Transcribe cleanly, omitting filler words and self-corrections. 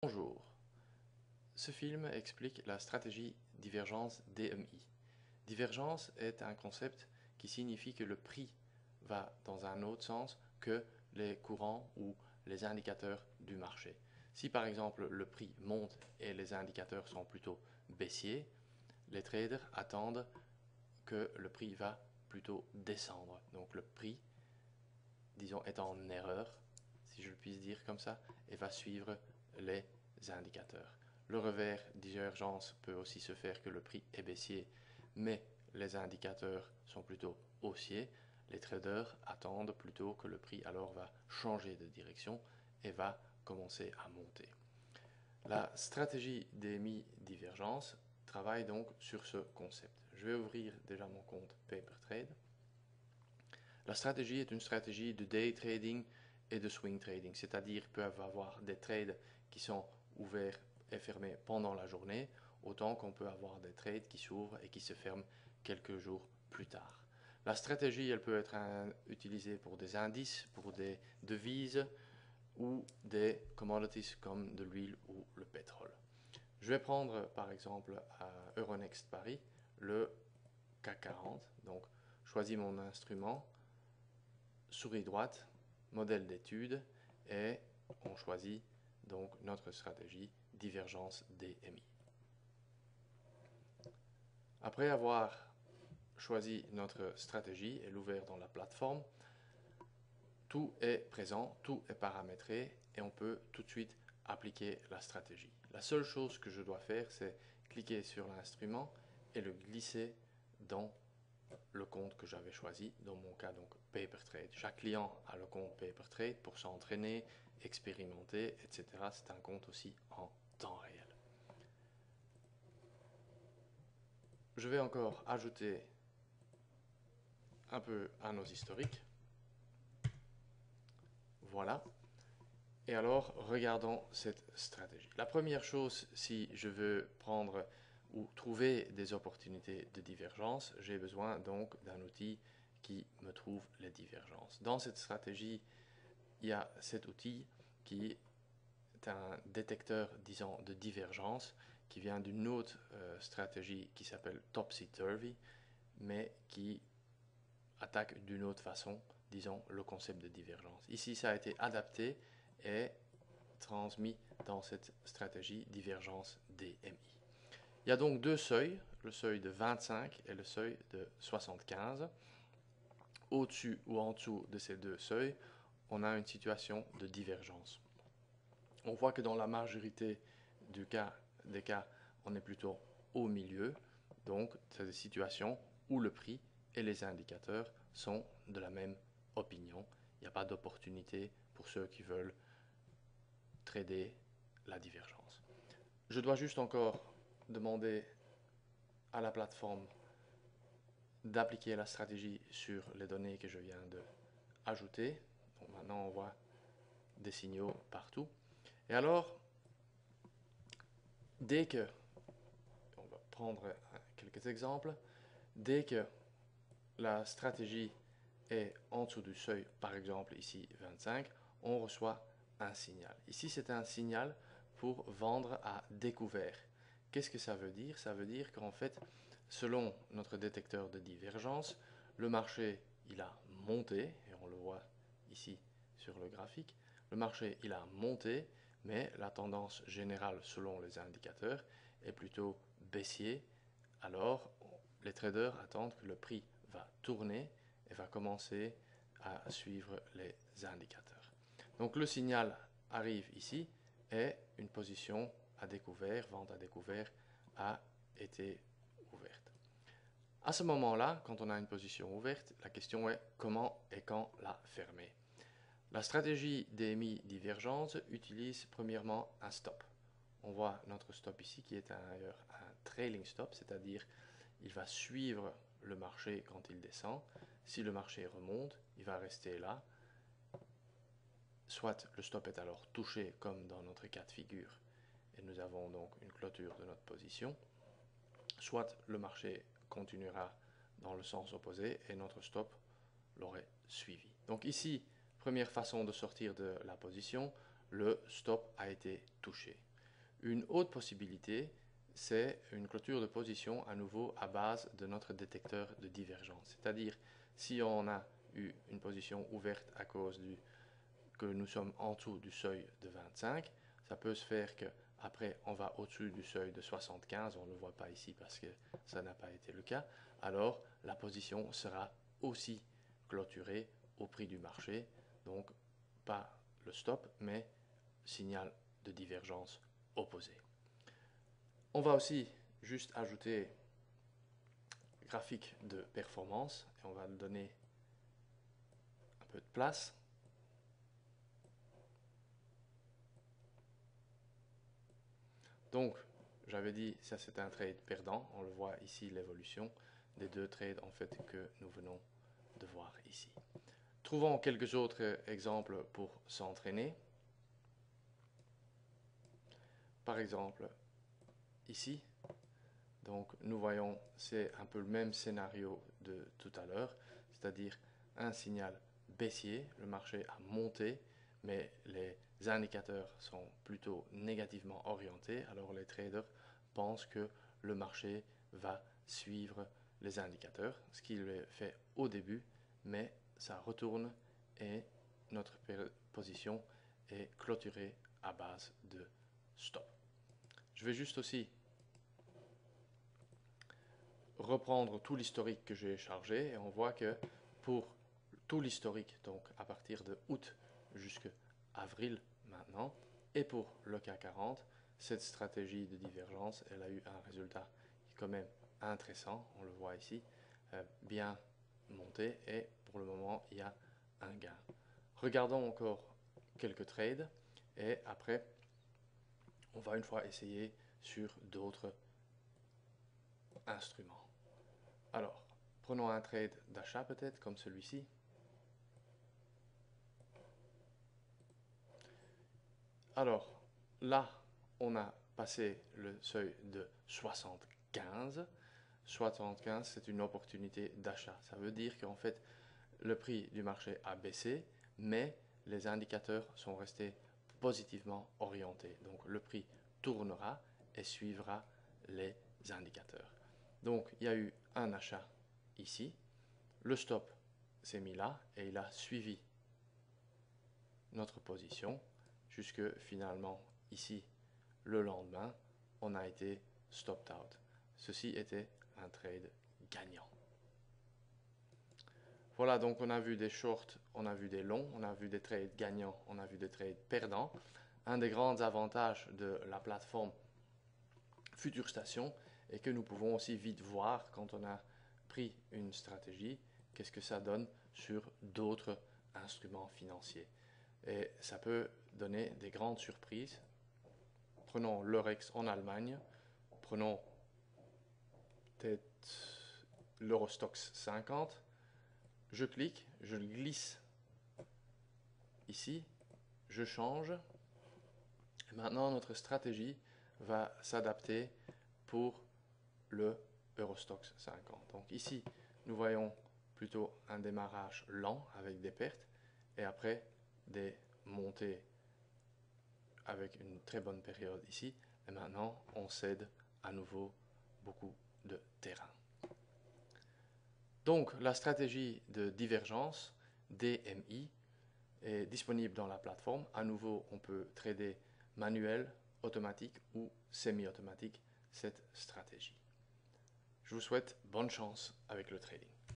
Bonjour. Ce film explique la stratégie divergence DMI. Divergence est un concept qui signifie que le prix va dans un autre sens que les courants ou les indicateurs du marché. Si par exemple le prix monte et les indicateurs sont plutôt baissiers, les traders attendent que le prix va plutôt descendre. Donc le prix, disons, est en erreur, si je le puis dire comme ça, et va suivre les indicateurs. Le revers divergence peut aussi se faire que le prix est baissier, mais les indicateurs sont plutôt haussiers. Les traders attendent plutôt que le prix alors va changer de direction et va commencer à monter. La stratégie DMI divergence travaille donc sur ce concept. Je vais ouvrir déjà mon compte PaperTrade. La stratégie est une stratégie de day trading et de swing trading, c'est-à-dire peuvent avoir des trades qui sont ouverts et fermés pendant la journée, autant qu'on peut avoir des trades qui s'ouvrent et qui se ferment quelques jours plus tard. La stratégie, elle peut être utilisée pour des indices, pour des devises ou des commodities comme de l'huile ou le pétrole. Je vais prendre par exemple à Euronext Paris le CAC 40. Donc, je choisis mon instrument, souris droite, modèle d'étude, et on choisit donc notre stratégie divergence DMI. Après avoir choisi notre stratégie et l'ouvert dans la plateforme, tout est présent, tout est paramétré et on peut tout de suite appliquer la stratégie. La seule chose que je dois faire, c'est cliquer sur l'instrument et le glisser dans le compte que j'avais choisi, dans mon cas donc PaperTrade. Chaque client a le compte PaperTrade pour s'entraîner, expérimenter, etc. C'est un compte aussi en temps réel. Je vais encore ajouter un peu à nos historiques. Voilà. Et alors, regardons cette stratégie. La première chose, si je veux prendre ou trouver des opportunités de divergence, j'ai besoin donc d'un outil qui me trouve les divergences. Dans cette stratégie, il y a cet outil qui est un détecteur, disons, de divergence qui vient d'une autre stratégie qui s'appelle Topsy-Turvy, mais qui attaque d'une autre façon, disons, le concept de divergence. Ici, ça a été adapté et transmis dans cette stratégie divergence DMI. Il y a donc deux seuils, le seuil de 25 et le seuil de 75. Au-dessus ou en dessous de ces deux seuils, on a une situation de divergence. On voit que dans la majorité des cas, on est plutôt au milieu. Donc, c'est des situations où le prix et les indicateurs sont de la même opinion. Il n'y a pas d'opportunité pour ceux qui veulent trader la divergence. Je dois juste encore demander à la plateforme d'appliquer la stratégie sur les données que je viens d'ajouter. Donc maintenant, on voit des signaux partout. Et alors, dès que, on va prendre quelques exemples, dès que la stratégie est en dessous du seuil, par exemple ici 25, on reçoit un signal. Ici, c'est un signal pour vendre à découvert. Qu'est-ce que ça veut dire? Ça veut dire qu'en fait, selon notre détecteur de divergence, le marché, il a monté, et on le voit ici sur le graphique, le marché, il a monté, mais la tendance générale selon les indicateurs est plutôt baissier. Alors, les traders attendent que le prix va tourner et va commencer à suivre les indicateurs. Donc le signal arrive ici et une position à découvert, vente à découvert, a été ouverte. À ce moment-là, quand on a une position ouverte, la question est comment et quand la fermer. La stratégie DMI divergence utilise premièrement un stop. On voit notre stop ici qui est d'ailleurs un trailing stop, c'est-à-dire il va suivre le marché quand il descend. Si le marché remonte, il va rester là. Soit le stop est alors touché comme dans notre cas de figure et nous avons donc une clôture de notre position, soit le marché continuera dans le sens opposé et notre stop l'aurait suivi. Donc ici, première façon de sortir de la position, le stop a été touché. Une autre possibilité, c'est une clôture de position à nouveau à base de notre détecteur de divergence. C'est-à-dire, si on a eu une position ouverte à cause que nous sommes en dessous du seuil de 25, ça peut se faire qu'après on va au-dessus du seuil de 75, on ne le voit pas ici parce que ça n'a pas été le cas, alors la position sera aussi clôturée au prix du marché, donc pas le stop, mais signal de divergence opposé. On va aussi juste ajouter graphique de performance et on va donner un peu de place. Donc, j'avais dit, ça c'est un trade perdant. On le voit ici, l'évolution des deux trades en fait que nous venons de voir ici. Trouvons quelques autres exemples pour s'entraîner. Par exemple, ici, donc nous voyons, c'est un peu le même scénario de tout à l'heure, c'est-à-dire un signal baissier, le marché a monté, mais les indicateurs sont plutôt négativement orientés, alors les traders pensent que le marché va suivre les indicateurs, ce qu'il fait au début, mais ça retourne et notre position est clôturée à base de stop. Je vais juste aussi reprendre tout l'historique que j'ai chargé et on voit que pour tout l'historique, donc à partir de août jusqu'à avril maintenant, et pour le CAC 40, cette stratégie de divergence, elle a eu un résultat qui est quand même intéressant, on le voit ici, bien monté et pour le moment il y a un gain. Regardons encore quelques trades et après on va une fois essayer sur d'autres instruments. Alors, prenons un trade d'achat peut-être, comme celui-ci. Alors, là, on a passé le seuil de 75. 75, c'est une opportunité d'achat. Ça veut dire qu'en fait, le prix du marché a baissé, mais les indicateurs sont restés positivement orientés. Donc, le prix tournera et suivra les indicateurs. Donc, il y a eu un achat ici. Le stop s'est mis là et il a suivi notre position jusque finalement ici le lendemain on a été stopped out. Ceci était un trade gagnant. Voilà, donc on a vu des shorts, on a vu des longs, on a vu des trades gagnants, on a vu des trades perdants. Un des grands avantages de la plateforme FuturStation est que nous pouvons aussi vite voir quand on a pris une stratégie, qu'est-ce que ça donne sur d'autres instruments financiers. Et ça peut donner des grandes surprises. Prenons l'Eurex en Allemagne, prenons peut-être l'Eurostoxx 50, je clique, je le glisse ici, je change, et maintenant notre stratégie va s'adapter pour le Eurostoxx 50. Donc ici, nous voyons plutôt un démarrage lent avec des pertes et après des montées avec une très bonne période ici. Et maintenant, on cède à nouveau beaucoup de terrain. Donc, la stratégie de divergence DMI est disponible dans la plateforme. À nouveau, on peut trader manuel, automatique ou semi-automatique cette stratégie. Je vous souhaite bonne chance avec le trading.